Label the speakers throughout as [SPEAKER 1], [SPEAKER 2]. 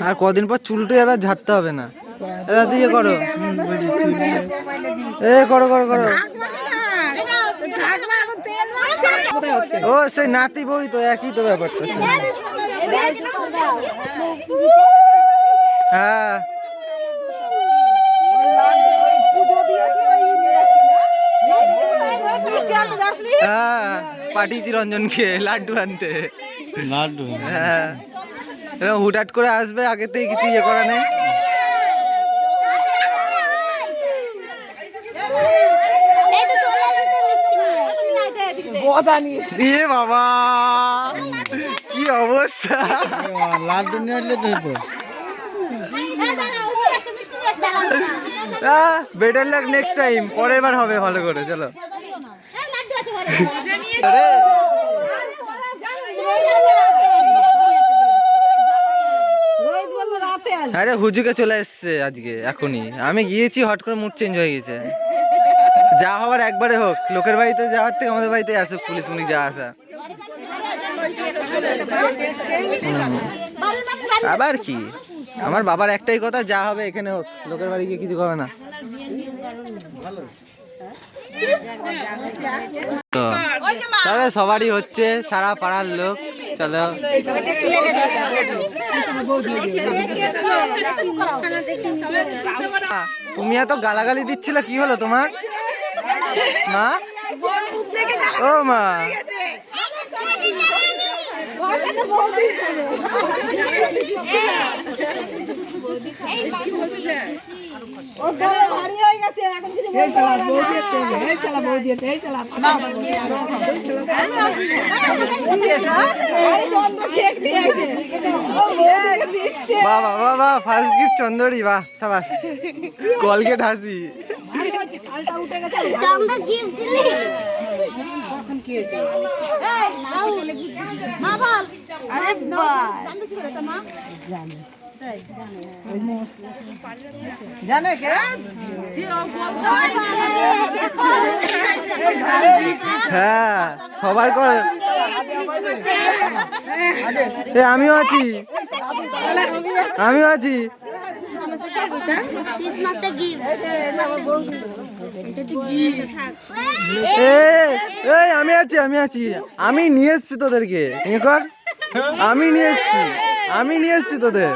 [SPEAKER 1] আর কদিন পর চুলটু এবার ঝাড়তে হবে না। দাদা ইয়ে করো, এ করো করো করো। ও সেই নাতি বই তো একই তো ব্যাপারটা। হ্যাঁ হ্যাঁ পাঠিয়েছি রঞ্জনকে লাড্ডু আনতে। লাড্ডু হ্যাঁ, হুটহাট করে আসবে, আগে থেকে কিছু ইয়ে করা নেই। এ বাবা কি অবস্থা, লাড্ডু নিয়ে আসলে তো বেটার লাক নেক্সট টাইম, পরের বার হবে ভালো করে। চলো আরে হুজুকে চলে এসছে আজকে এখনই, আমি গিয়েছি হট করে মুড চেঞ্জ হয়ে গেছে। যা হওয়ার একবারে হোক, লোকের বাড়িতে যাওয়ার থেকে আমাদের বাড়িতে আসুক পুলিশ মুলিশ যা আসা। আবার কি, আমার বাবার একটাই কথা, যা হবে এখানে হোক, লোকের বাড়ি গিয়ে কিছু হবে না। তবে সবারই হচ্ছে, সারা পাড়ার লোক। চলো তুমি এত গালাগালি দিচ্ছিলে, কি হলো তোমার মা? ও মা বাবা বাবা ফার্স্ট গিফট চন্দরি, বাহ সাবাস, কলগেট হাসি। হ্যাঁ সবার কর, আমিও আছি, আমিও আছি। আমি আছি, আমি আছি, আমি নিয়ে এসছি তোদেরকে, কর, আমি নিয়ে এসছি, আমি নিয়ে এসছি তোদের।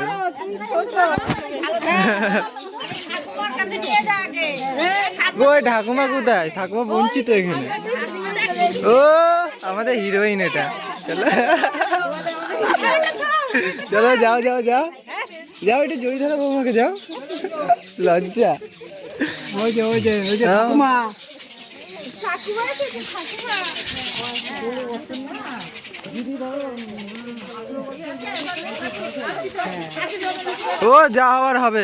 [SPEAKER 1] ওই ঠাকুমা কোথায়? ঠাকুমা বঞ্চিত এখানে। ও আমাদের হিরোইন এটা। চলো চলো যাও যাও যাও যাও, একটু জড়ি ধরো বৌমাকে, যাও, লজ্জা। ওই যে ওই যে ওই যে ঠাকুমা, ও যা হওয়ার হবে।